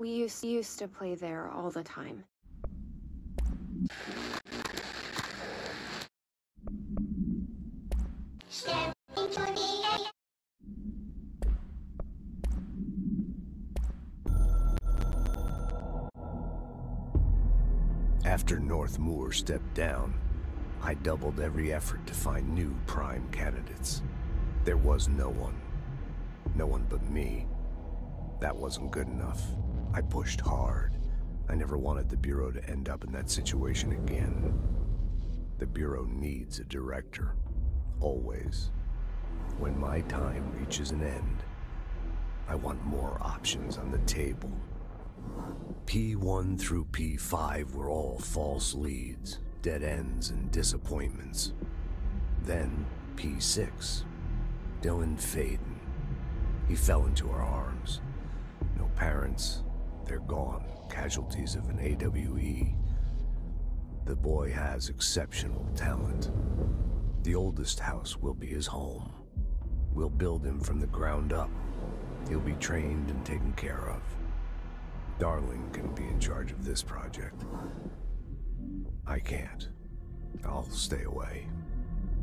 We used to play there all the time. After North Moore stepped down, I doubled every effort to find new prime candidates. There was no one. No one but me. That wasn't good enough. I pushed hard. I never wanted the Bureau to end up in that situation again. The Bureau needs a director. Always. When my time reaches an end, I want more options on the table. P1 through P5 were all false leads, dead ends, and disappointments. Then P6. Dylan Faden. He fell into our arms. No parents. They're gone. Casualties of an AWE. The boy has exceptional talent. The oldest house will be his home. We'll build him from the ground up. He'll be trained and taken care of. Darling can be in charge of this project. I can't. I'll stay away.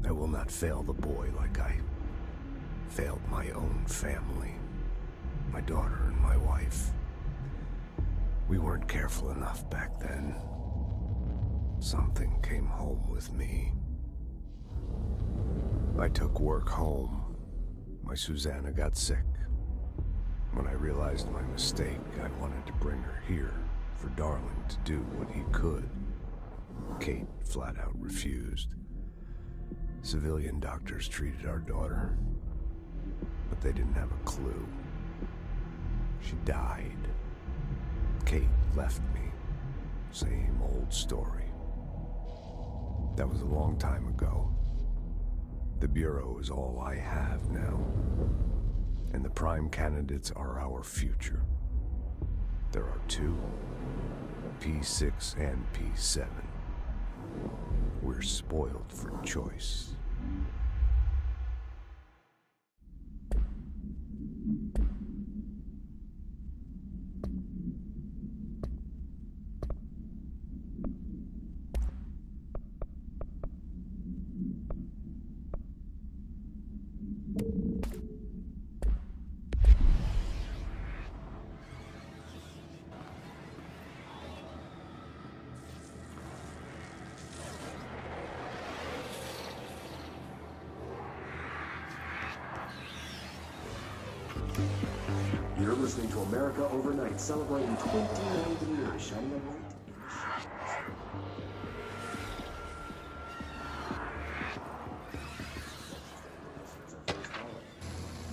I will not fail the boy like I failed my own family. My daughter and my wife. We weren't careful enough back then. Something came home with me. I took work home. My Susanna got sick. When I realized my mistake, I wanted to bring her here for Darling to do what he could. Kate flat out refused. Civilian doctors treated our daughter, but they didn't have a clue. She died. Kate left me. Same old story. That was a long time ago. The Bureau is all I have now. And the prime candidates are our future. There are two, P6 and P7. We're spoiled for choice. You're listening to America Overnight, celebrating 29 years, shining a light in the shadows.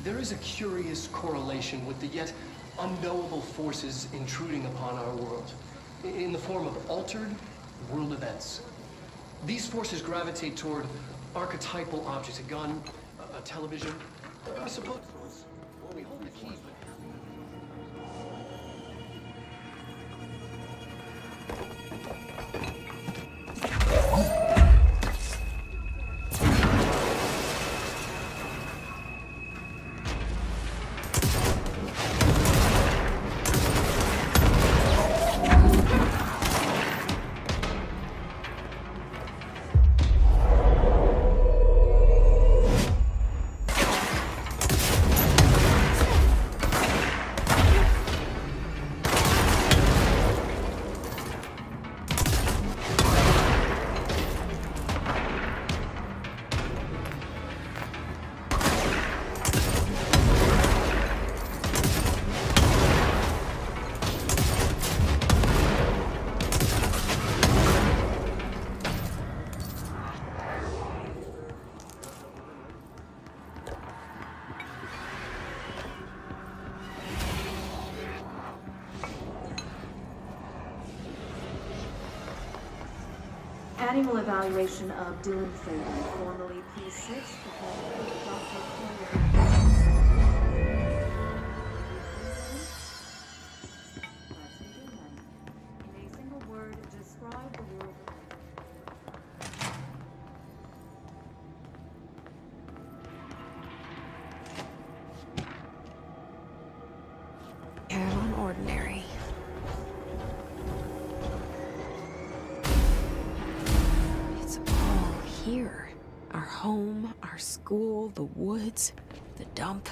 There is a curious correlation with the yet unknowable forces intruding upon our world, in the form of altered world events. These forces gravitate toward archetypal objects, a gun, a television, I suppose. Well, we hold the key. Annual evaluation of Dylan Faden, formerly P6, in a single word, describe the world. Carolyn Ordinary. here. Our home, our school, the woods, the dump.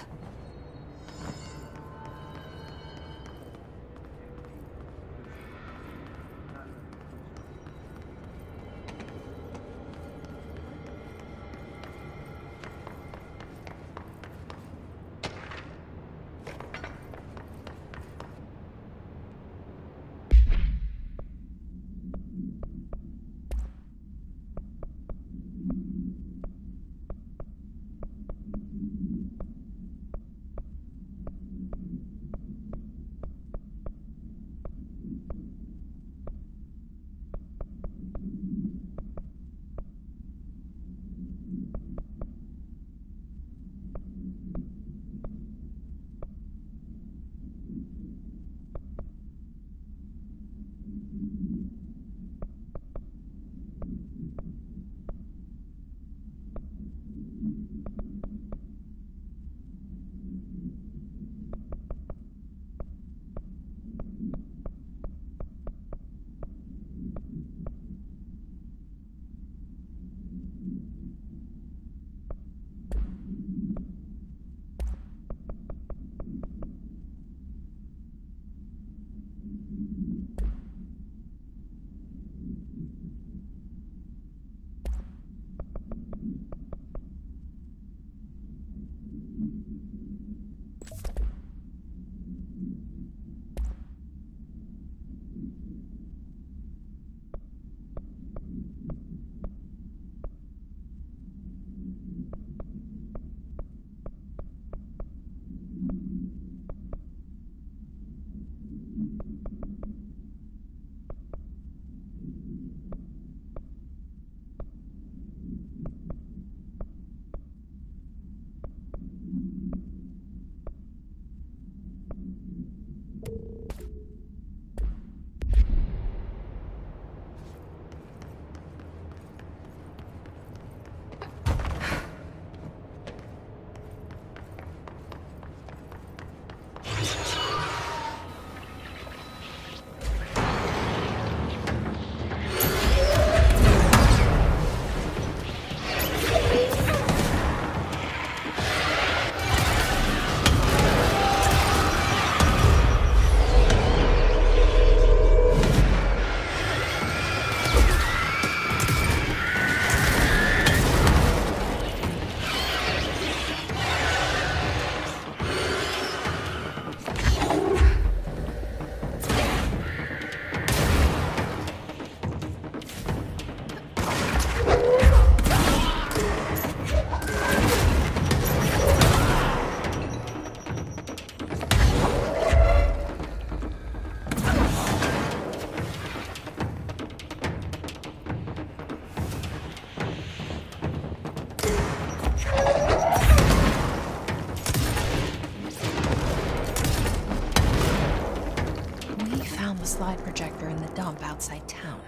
Slide projector in the dump outside town.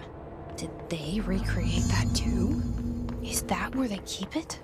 Did they recreate that too? Is that where they keep it?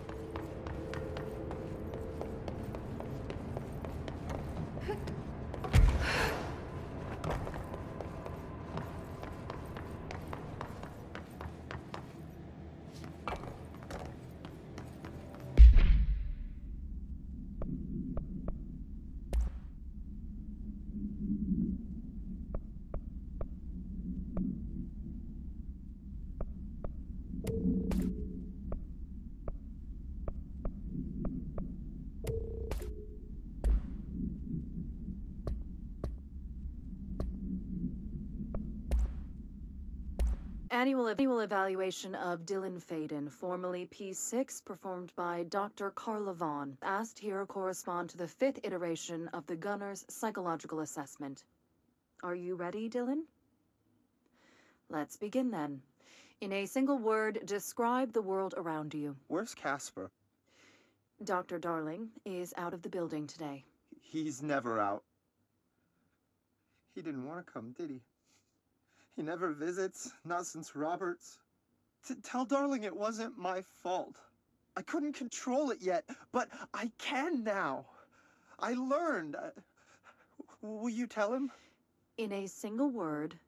Annual evaluation of Dylan Faden, formerly P6, performed by Dr. Carla Vaughn. Asked here correspond to the 5th iteration of the Gunner's psychological assessment. Are you ready, Dylan? Let's begin then. In a single word, describe the world around you. Where's Casper? Dr. Darling is out of the building today. He's never out. He didn't want to come, did he? He never visits, not since Roberts. Tell Darling it wasn't my fault. I couldn't control it yet, but I can now. I learned. Will you tell him? In a single word,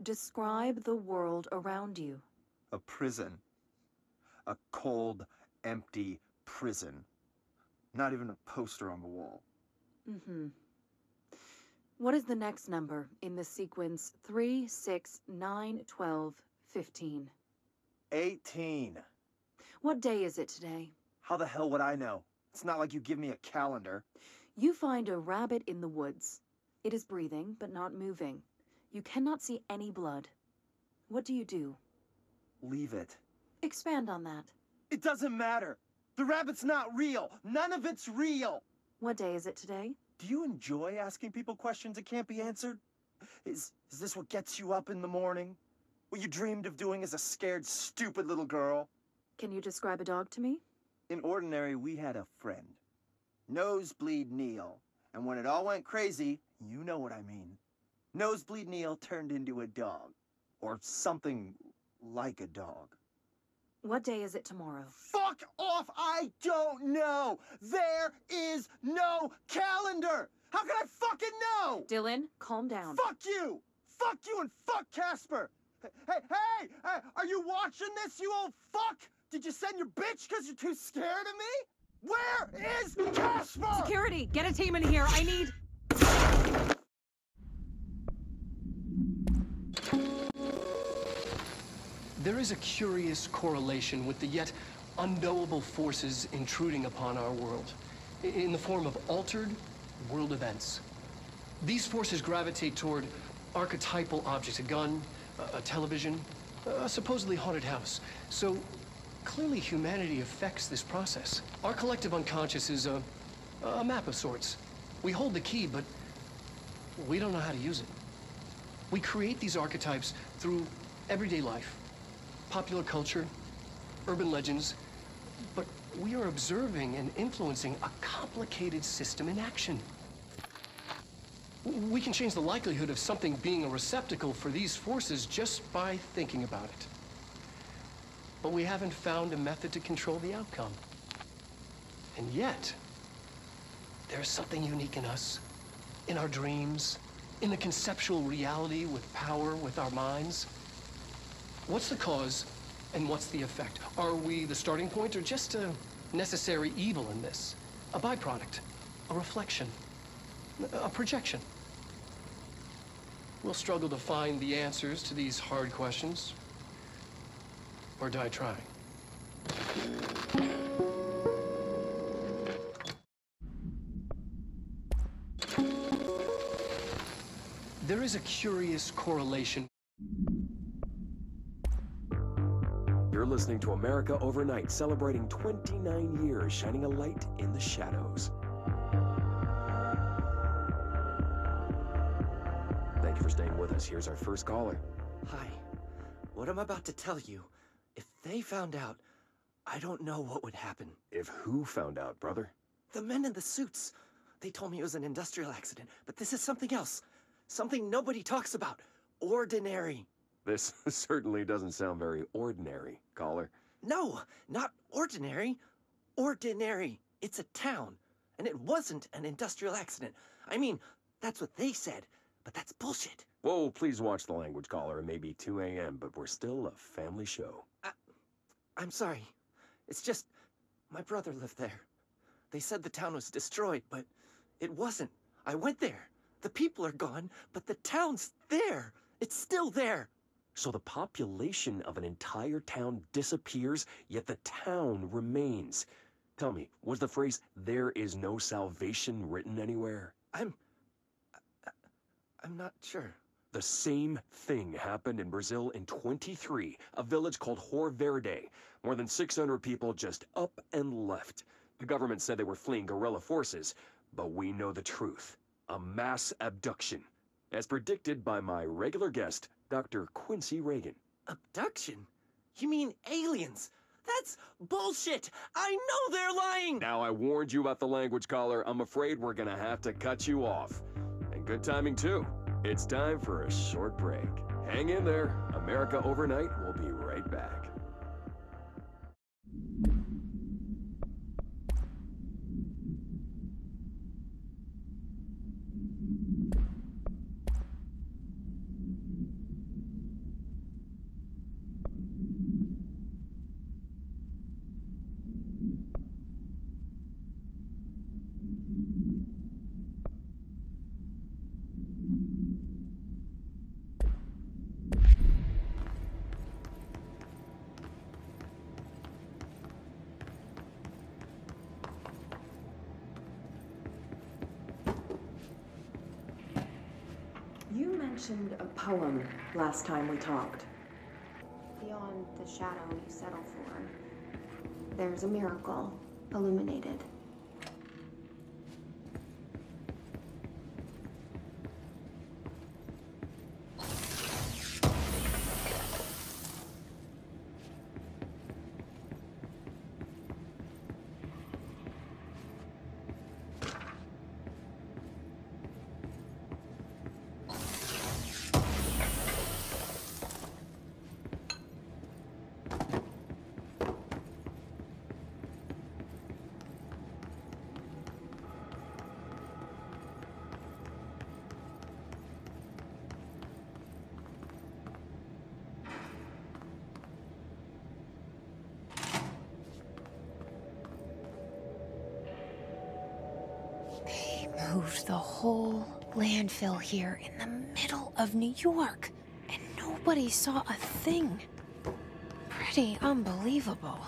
describe the world around you. A prison. A cold, empty prison. Not even a poster on the wall. Mm-hmm. What is the next number in the sequence 3, 6, 9, 12, 15? 18. What day is it today? How the hell would I know? It's not like you give me a calendar. You find a rabbit in the woods. It is breathing, but not moving. You cannot see any blood. What do you do? Leave it. Expand on that. It doesn't matter. The rabbit's not real. None of it's real. What day is it today? Do you enjoy asking people questions that can't be answered? Is this what gets you up in the morning? What you dreamed of doing as a scared, stupid little girl? Can you describe a dog to me? In Ordinary, we had a friend. Nosebleed Neil. And when it all went crazy, you know what I mean. Nosebleed Neil turned into a dog. Or something like a dog. What day is it tomorrow? Fuck off! I don't know! There is no calendar! How can I fucking know? Dylan, calm down. Fuck you! Fuck you and fuck Casper! Hey! Are you watching this, you old fuck? Did you send your bitch because you're too scared of me? Where is Casper? Security, get a team in here. I need... There is a curious correlation with the yet unknowable forces intruding upon our world, in the form of altered world events. These forces gravitate toward archetypal objects, a gun, a television, a supposedly haunted house. So clearly humanity affects this process. Our collective unconscious is a map of sorts. We hold the key, but we don't know how to use it. We create these archetypes through everyday life. Popular culture, urban legends, but we are observing and influencing a complicated system in action. We can change the likelihood of something being a receptacle for these forces just by thinking about it. But we haven't found a method to control the outcome. And yet, there's something unique in us, in our dreams, in the conceptual reality with power with our minds. What's the cause and what's the effect? Are we the starting point or just a necessary evil in this? A byproduct, a reflection, a projection? We'll struggle to find the answers to these hard questions, or die trying. There is a curious correlation. You're listening to America Overnight, celebrating 29 years, shining a light in the shadows. Thank you for staying with us. Here's our first caller. Hi. What I'm about to tell you, if they found out, I don't know what would happen. If who found out, brother? The men in the suits. They told me it was an industrial accident, but this is something else. Something nobody talks about. Ordinary. This certainly doesn't sound very ordinary, caller. No, not ordinary. Ordinary. It's a town. And it wasn't an industrial accident. I mean, that's what they said, but that's bullshit. Whoa, please watch the language, caller. It may be 2 a.m., but we're still a family show. I'm sorry. It's just, my brother lived there. They said the town was destroyed, but it wasn't. I went there. The people are gone, but the town's there. It's still there. So the population of an entire town disappears, yet the town remains. Tell me, was the phrase, "there is no salvation," written anywhere? I'm not sure. The same thing happened in Brazil in 23, a village called Hor Verde. More than 600 people just up and left. The government said they were fleeing guerrilla forces, but we know the truth. A mass abduction, as predicted by my regular guest, Dr. Quincy Reagan. Abduction? You mean aliens? That's bullshit! I know they're lying! Now, I warned you about the language, caller. I'm afraid we're gonna have to cut you off. And good timing, too. It's time for a short break. Hang in there. America Overnight will be right back. mentioned a poem last time we talked. Beyond the shadow you settle for, there's a miracle illuminated. Moved the whole landfill here in the middle of New York, and nobody saw a thing. Pretty unbelievable.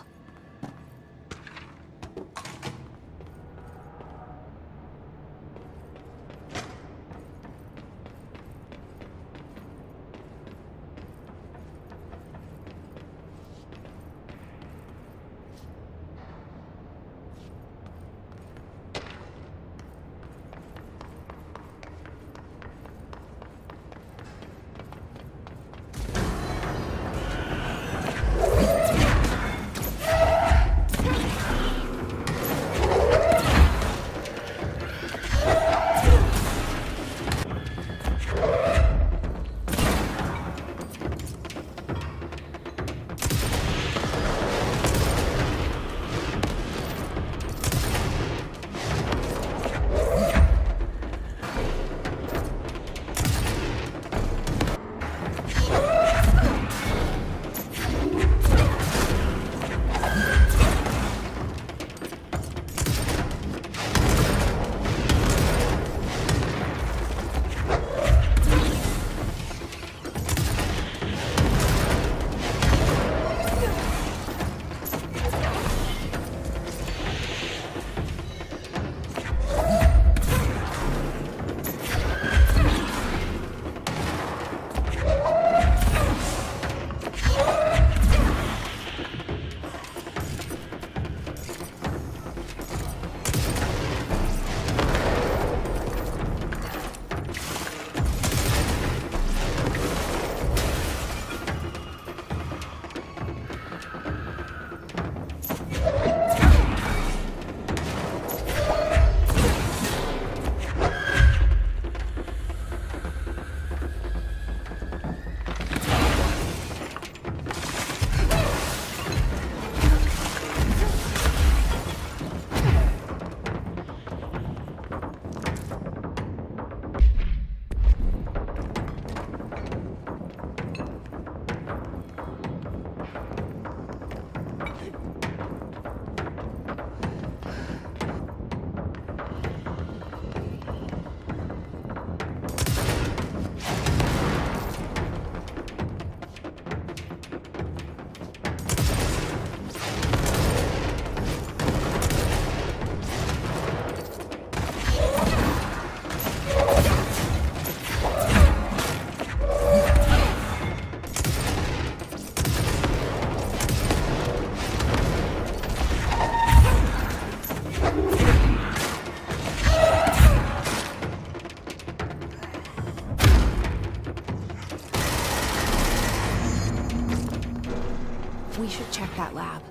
We should check that lab.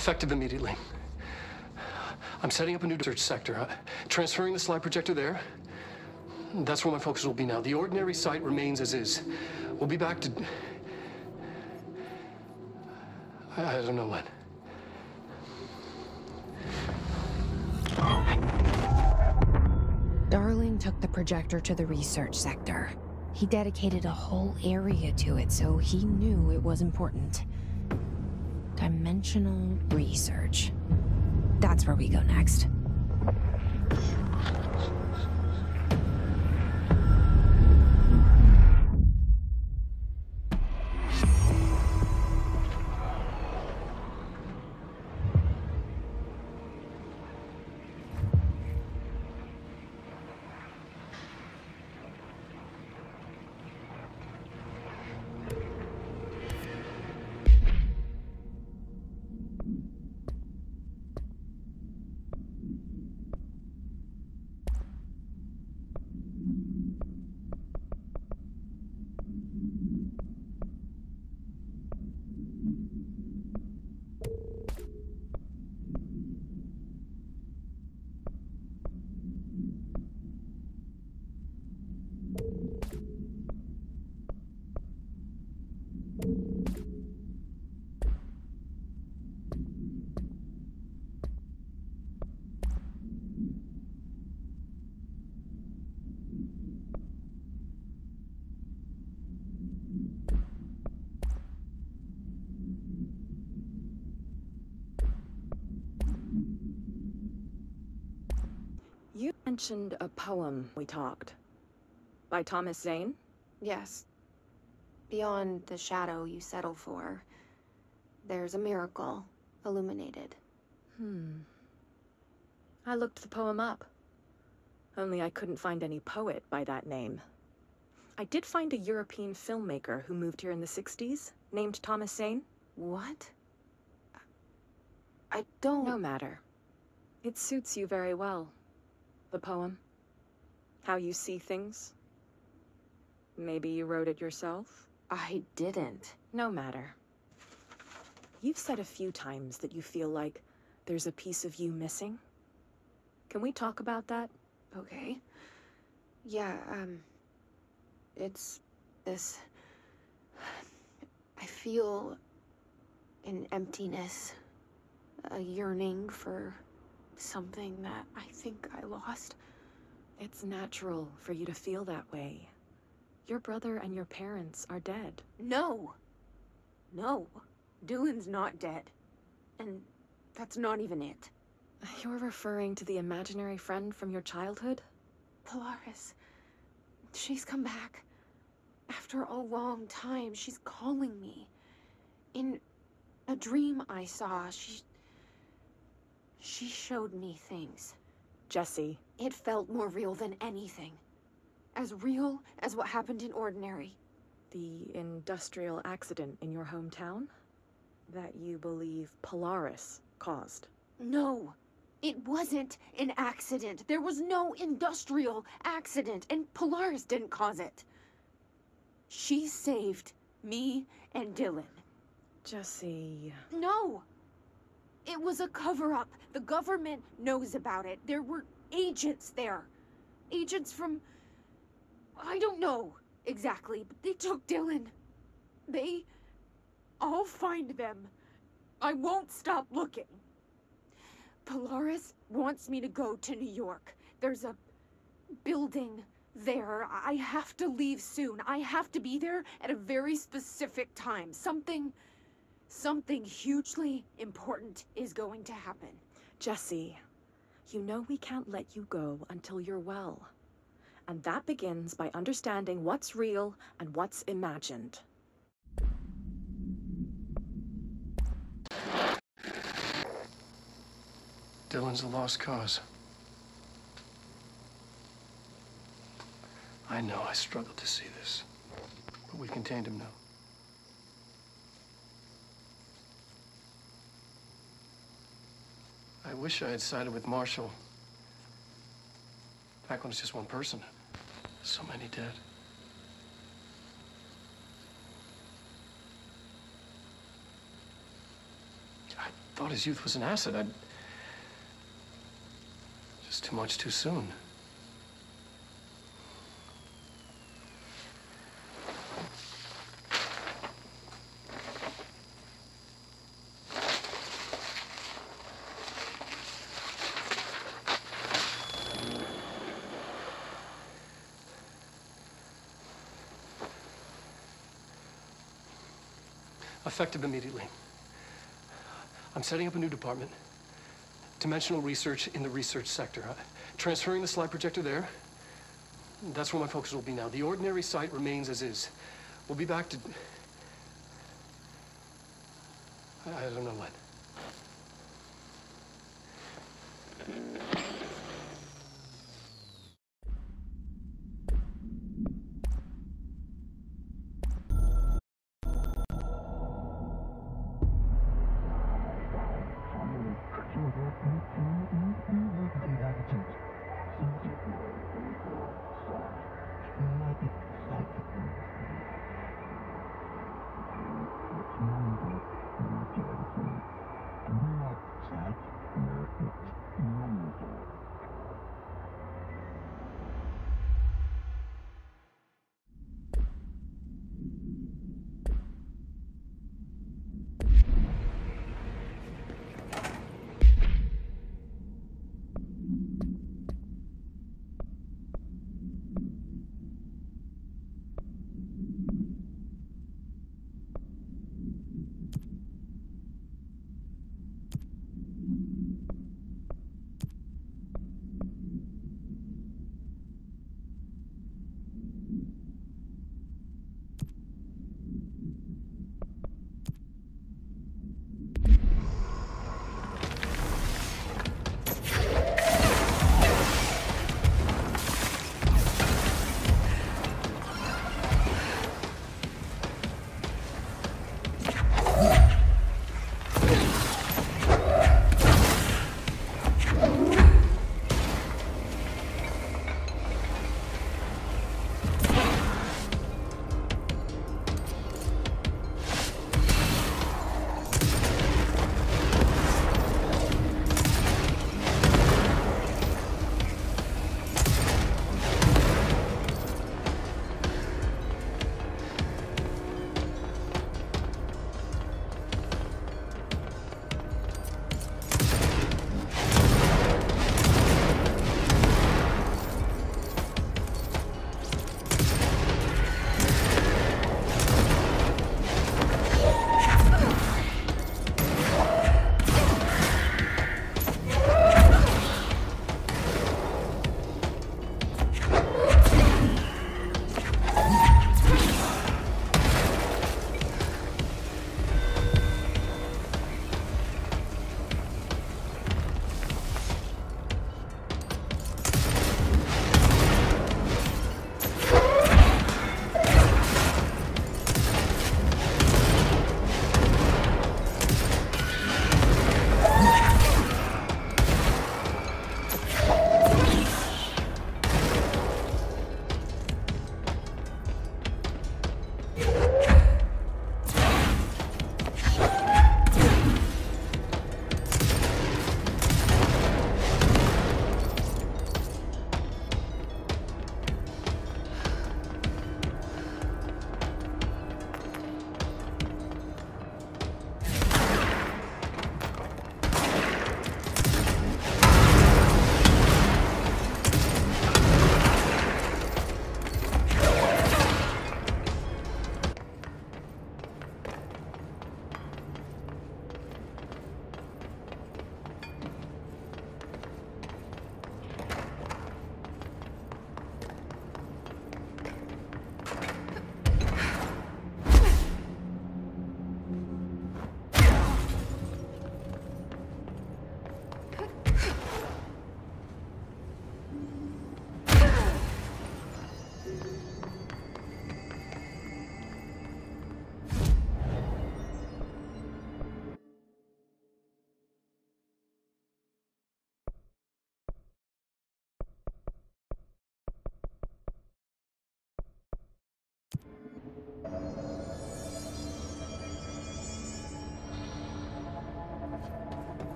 Effective immediately. I'm setting up a new research sector. Transferring the slide projector there. That's where my focus will be now. The ordinary site remains as is. We'll be back to... I don't know when. Darling took the projector to the research sector. He dedicated a whole area to it, so he knew it was important. Dimensional research. That's where we go next. You mentioned a poem we talked. By Thomas Zane? Yes. Beyond the shadow you settle for, there's a miracle illuminated. I looked the poem up. Only I couldn't find any poet by that name. I did find a European filmmaker who moved here in the 60s, named Thomas Zane. What? I don't... No matter. It suits you very well. The poem. How you see things. Maybe you wrote it yourself? I didn't. No matter. You've said a few times that you feel like there's a piece of you missing. Can we talk about that? Okay. Yeah, it's this... I feel an emptiness, a yearning for something that I think I lost. It's natural for you to feel that way. Your brother and your parents are dead. No. No. Dylan's not dead. And that's not even it. You're referring to the imaginary friend from your childhood? Polaris. She's come back. After a long time, she's calling me. In a dream I saw, she showed me things. Jesse. It felt more real than anything. As real as what happened in Ordinary. The industrial accident in your hometown? That you believe Polaris caused? No. It wasn't an accident. There was no industrial accident, and Polaris didn't cause it. She saved me and Dylan. Jesse... No! It was a cover-up. The government knows about it. There were agents there. Agents from... I don't know exactly, but they took Dylan. I'll find them. I won't stop looking. Polaris wants me to go to New York. There's a building there. I have to leave soon. I have to be there at a very specific time. Something hugely important is going to happen. Jesse, you know we can't let you go until you're well. And that begins by understanding what's real and what's imagined. Dylan's a lost cause. I know I struggled to see this, but we contained him now. I wish I had sided with Marshall. Back when it's just one person. So many dead. thought his youth was an asset. Just too much too soon. Effective immediately. I'm setting up a new department. Dimensional research in the research sector. Transferring the slide projector there. That's where my focus will be now. The ordinary site remains as is. We'll be back to... I don't know when.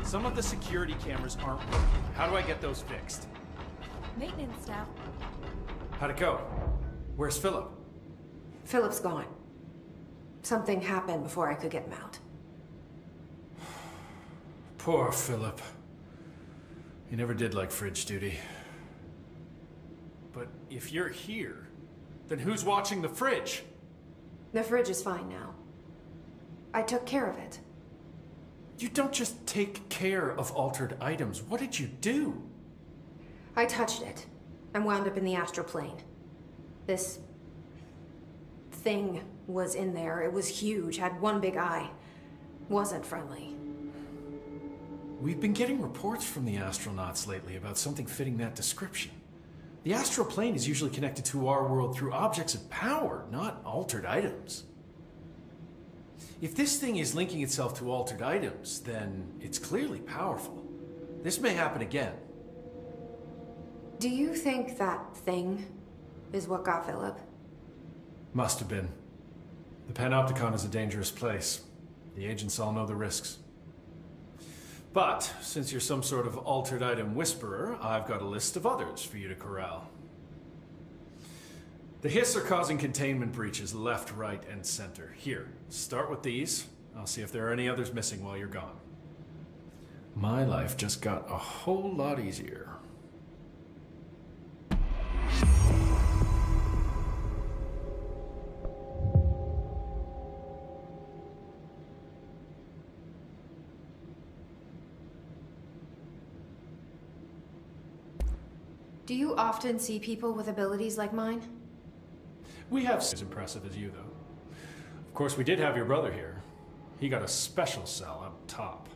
Some of the security cameras aren't working. How do I get those fixed? Maintenance staff. How'd it go? Where's Philip? Philip's gone. Something happened before I could get him out. Poor Philip. He never did like fridge duty. But if you're here, then who's watching the fridge? The fridge is fine now. I took care of it. You don't just take care of altered items. What did you do? I touched it and wound up in the astral plane. This thing was in there. It was huge, had one big eye. Wasn't friendly. We've been getting reports from the astronauts lately about something fitting that description. The astral plane is usually connected to our world through objects of power, not altered items. If this thing is linking itself to altered items, then it's clearly powerful. This may happen again. Do you think that thing is what got Philip? Must have been. The Panopticon is a dangerous place. The agents all know the risks. But, since you're some sort of altered item whisperer, I've got a list of others for you to corral. The Hiss are causing containment breaches left, right, and center. Here, start with these. I'll see if there are any others missing while you're gone. My life just got a whole lot easier. Do you often see people with abilities like mine? We have as impressive as you, though. Of course, we did have your brother here. He got a special cell up top.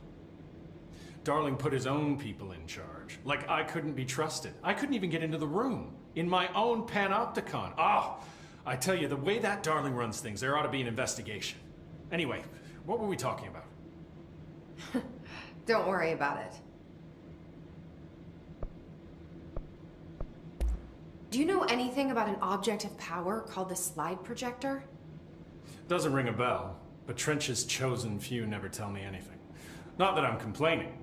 Darling put his own people in charge. Like I couldn't be trusted. I couldn't even get into the room. In my own Panopticon. Ah! I tell you, the way that Darling runs things, there ought to be an investigation. Anyway, what were we talking about? Don't worry about it. Do you know anything about an object of power called the slide projector? Doesn't ring a bell, but Trench's chosen few never tell me anything. Not that I'm complaining.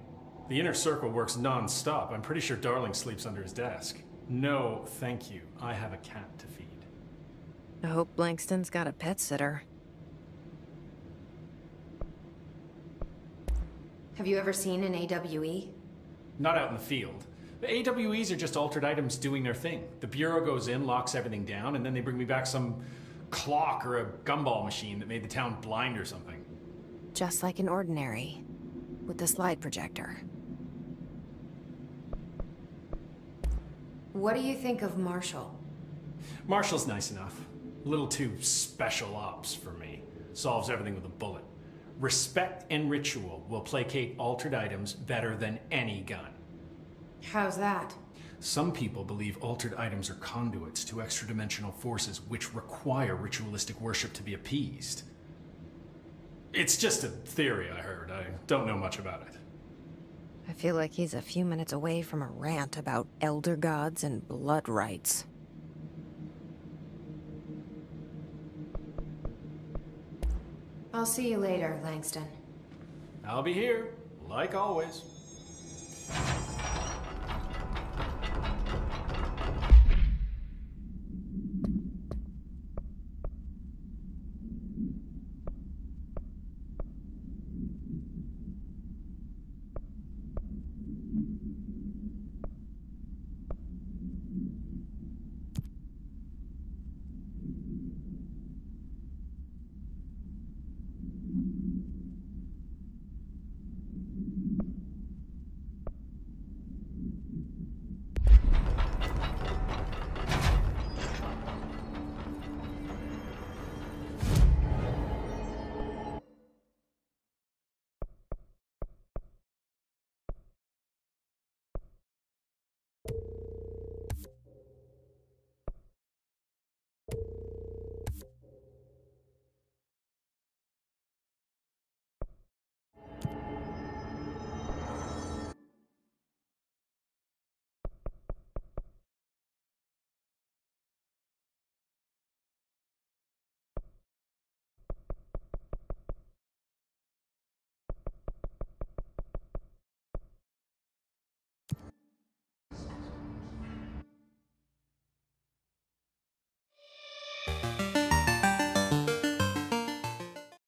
The inner circle works non-stop. I'm pretty sure Darling sleeps under his desk. No, thank you. I have a cat to feed. I hope Blankston's got a pet sitter. Have you ever seen an AWE? Not out in the field. The AWEs are just altered items doing their thing. The Bureau goes in, locks everything down, and then they bring me back some clock or a gumball machine that made the town blind or something. Just like an ordinary, with the slide projector. What do you think of Marshall? Marshall's nice enough. A little too special ops for me. Solves everything with a bullet. Respect and ritual will placate altered items better than any gun. How's that? Some people believe altered items are conduits to extra-dimensional forces which require ritualistic worship to be appeased. It's just a theory I heard. I don't know much about it. I feel like he's a few minutes away from a rant about elder gods and blood rites. I'll see you later, Langston. I'll be here, like always.